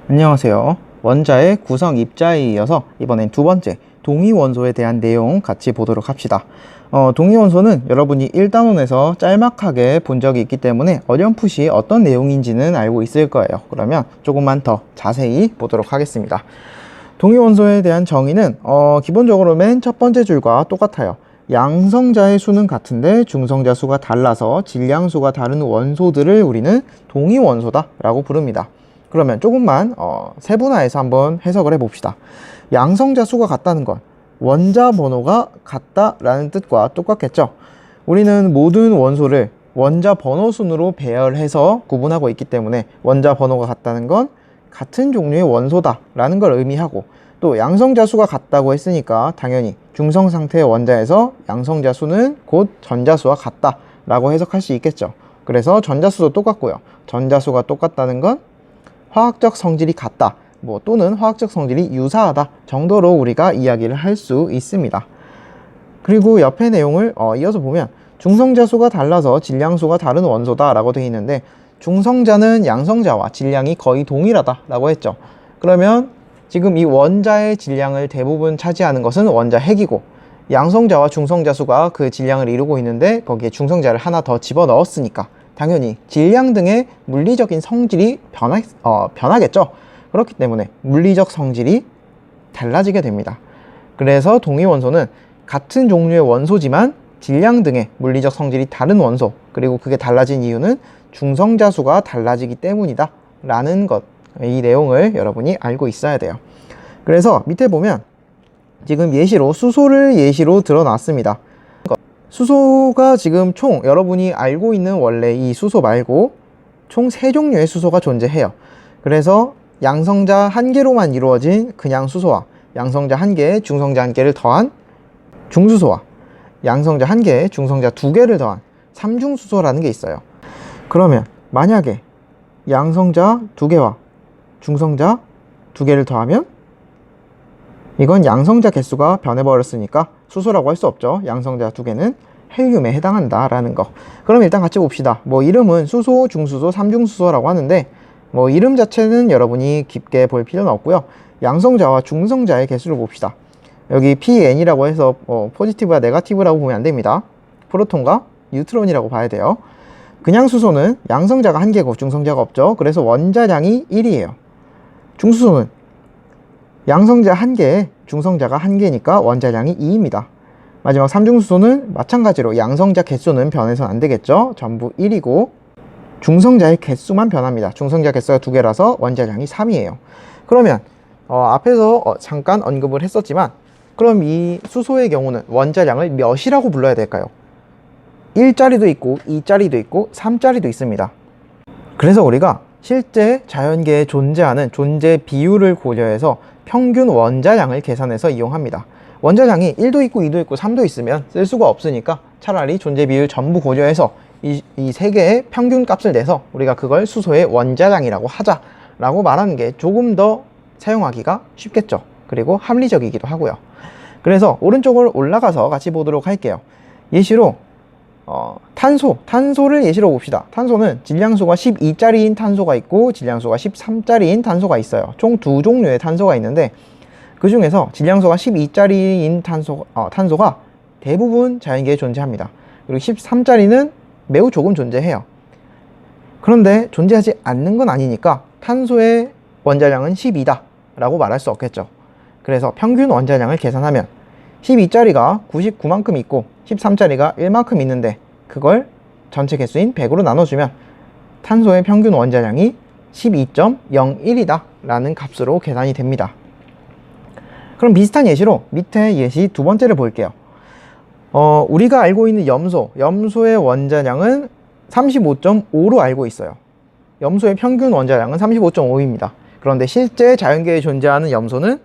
안녕하세요. 원자의 구성 입자에 이어서 이번엔 두 번째 동위원소에 대한 내용 같이 보도록 합시다. 동위원소는 여러분이 1단원에서 짤막하게 본 적이 있기 때문에 어렴풋이 어떤 내용인지는 알고 있을 거예요. 그러면 조금만 더 자세히 보도록 하겠습니다. 동위원소에 대한 정의는 기본적으로 맨 첫 번째 줄과 똑같아요. 양성자의 수는 같은데 중성자 수가 달라서 질량수가 다른 원소들을 우리는 동위원소다 라고 부릅니다. 그러면 조금만 세분화해서 한번 해석을 해봅시다. 양성자 수가 같다는 건 원자 번호가 같다라는 뜻과 똑같겠죠. 우리는 모든 원소를 원자 번호 순으로 배열해서 구분하고 있기 때문에 원자 번호가 같다는 건 같은 종류의 원소다 라는 걸 의미하고, 또 양성자 수가 같다고 했으니까 당연히 중성 상태의 원자에서 양성자 수는 곧 전자수와 같다 라고 해석할 수 있겠죠. 그래서 전자수도 똑같고요. 전자수가 똑같다는 건 화학적 성질이 같다, 또는 화학적 성질이 유사하다 정도로 우리가 이야기를 할 수 있습니다. 그리고 옆에 내용을 이어서 보면 중성자 수가 달라서 질량수가 다른 원소다 라고 되어 있는데, 중성자는 양성자와 질량이 거의 동일하다 라고 했죠. 그러면 지금 이 원자의 질량을 대부분 차지하는 것은 원자 핵이고, 양성자와 중성자 수가 그 질량을 이루고 있는데 거기에 중성자를 하나 더 집어넣었으니까 당연히 질량 등의 물리적인 성질이 변하겠죠. 그렇기 때문에 물리적 성질이 달라지게 됩니다. 그래서 동위원소는 같은 종류의 원소지만 질량 등의 물리적 성질이 다른 원소, 그리고 그게 달라진 이유는 중성자 수가 달라지기 때문이다 라는 것, 이 내용을 여러분이 알고 있어야 돼요. 그래서 밑에 보면 지금 예시로 수소를 예시로 들어놨습니다. 수소가 지금 총 여러분이 알고 있는 원래 이 수소 말고 총 3종류의 수소가 존재해요. 그래서 양성자 1개로만 이루어진 그냥 수소와 양성자 1개, 중성자 1개를 더한 중수소와 양성자 1개, 중성자 2개를 더한 삼중수소라는 게 있어요. 그러면 만약에 양성자 2개와 중성자 2개를 더하면 이건 양성자 개수가 변해버렸으니까 수소라고 할 수 없죠. 양성자 2개는 헬륨에 해당한다 라는 거. 그럼 일단 같이 봅시다. 이름은 수소, 중수소, 삼중수소라고 하는데 이름 자체는 여러분이 깊게 볼 필요는 없고요. 양성자와 중성자의 개수를 봅시다. 여기 Pn이라고 해서 포지티브와 네거티브라고 보면 안 됩니다. 프로톤과 뉴트론이라고 봐야 돼요. 그냥 수소는 양성자가 1개고 중성자가 없죠. 그래서 원자량이 1이에요. 중수소는 양성자 1개에 중성자가 1개니까 원자량이 2입니다. 마지막 삼중수소는 마찬가지로 양성자 개수는 변해서는 안 되겠죠. 전부 1이고 중성자의 개수만 변합니다. 중성자 개수가 2개라서 원자량이 3이에요. 그러면 앞에서 잠깐 언급을 했었지만, 그럼 이 수소의 경우는 원자량을 몇이라고 불러야 될까요? 1짜리도 있고 2짜리도 있고 3짜리도 있습니다. 그래서 우리가 실제 자연계에 존재하는 존재 비율을 고려해서 평균 원자량을 계산해서 이용합니다. 원자량이 1도 있고 2도 있고 3도 있으면 쓸 수가 없으니까 차라리 존재 비율 전부 고려해서 이 3개의 평균 값을 내서 우리가 그걸 수소의 원자량이라고 하자라고 말하는 게 조금 더 사용하기가 쉽겠죠. 그리고 합리적이기도 하고요. 그래서 오른쪽으로 올라가서 같이 보도록 할게요. 예시로 탄소를 예시로 봅시다. 탄소는 질량수가 12짜리인 탄소가 있고 질량수가 13짜리인 탄소가 있어요. 총 2종류의 탄소가 있는데, 그 중에서 질량수가 12짜리인 탄소가 대부분 자연계에 존재합니다. 그리고 13짜리는 매우 조금 존재해요. 그런데 존재하지 않는 건 아니니까 탄소의 원자량은 12다 라고 말할 수 없겠죠. 그래서 평균 원자량을 계산하면 12짜리가 99만큼 있고 13짜리가 1만큼 있는데, 그걸 전체 개수인 100으로 나눠주면 탄소의 평균 원자량이 12.01이다 라는 값으로 계산이 됩니다. 그럼 비슷한 예시로 밑에 예시 두 번째를 볼게요. 우리가 알고 있는 염소의 원자량은 35.5로 알고 있어요. 염소의 평균 원자량은 35.5입니다. 그런데 실제 자연계에 존재하는 염소는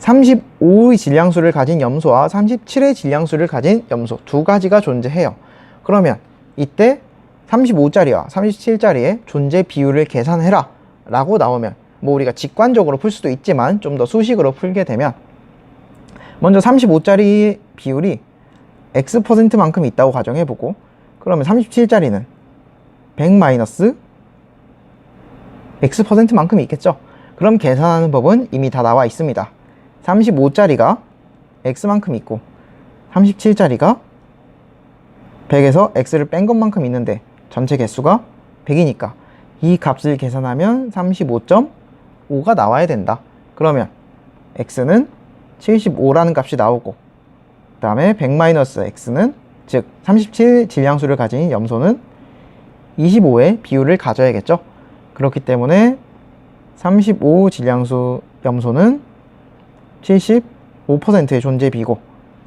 35의 질량수를 가진 염소와 37의 질량수를 가진 염소 두 가지가 존재해요. 그러면 이때 35짜리와 37짜리의 존재 비율을 계산해라 라고 나오면 우리가 직관적으로 풀 수도 있지만 좀 더 수식으로 풀게 되면, 먼저 35짜리 비율이 X%만큼 있다고 가정해보고, 그러면 37짜리는 100 마이너스 X%만큼이 있겠죠. 그럼 계산하는 법은 이미 다 나와 있습니다. 35짜리가 X만큼 있고 37짜리가 100에서 X를 뺀 것만큼 있는데 전체 개수가 100이니까 이 값을 계산하면 35.5가 나와야 된다. 그러면 X는 75라는 값이 나오고 그 다음에 100-X는 즉 37 질량수를 가진 염소는 25의 비율을 가져야겠죠. 그렇기 때문에 35 질량수 염소는 75%의 존재 비고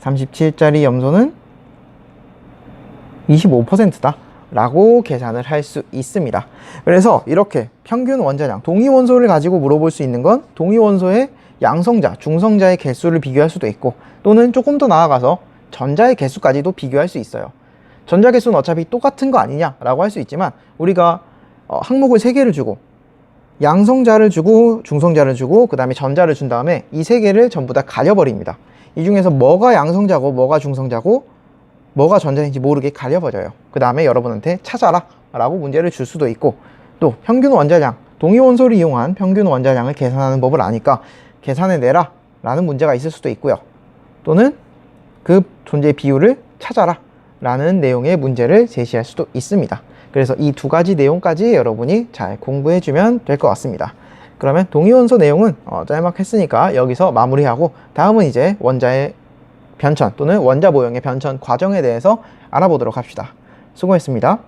37짜리 염소는 25%다 라고 계산을 할 수 있습니다. 그래서 이렇게 평균 원자량, 동위 원소를 가지고 물어볼 수 있는 건 동위 원소의 양성자, 중성자의 개수를 비교할 수도 있고 또는 조금 더 나아가서 전자의 개수까지도 비교할 수 있어요. 전자 개수는 어차피 똑같은 거 아니냐 라고 할 수 있지만 우리가 항목을 3개를 주고 양성자를 주고 중성자를 주고 그 다음에 전자를 준 다음에 이 3개를 전부 다 가려버립니다. 이 중에서 뭐가 양성자고 뭐가 중성자고 뭐가 전자인지 모르게 가려버려요. 그 다음에 여러분한테 찾아라 라고 문제를 줄 수도 있고 또 평균 원자량, 동위 원소를 이용한 평균 원자량을 계산하는 법을 아니까 계산해내라 라는 문제가 있을 수도 있고요. 또는 그 존재 비율을 찾아라 라는 내용의 문제를 제시할 수도 있습니다. 그래서 이 2가지 내용까지 여러분이 잘 공부해주면 될 것 같습니다. 그러면 동위원소 내용은 짤막했으니까 여기서 마무리하고 다음은 이제 원자의 변천 또는 원자 모형의 변천 과정에 대해서 알아보도록 합시다. 수고했습니다.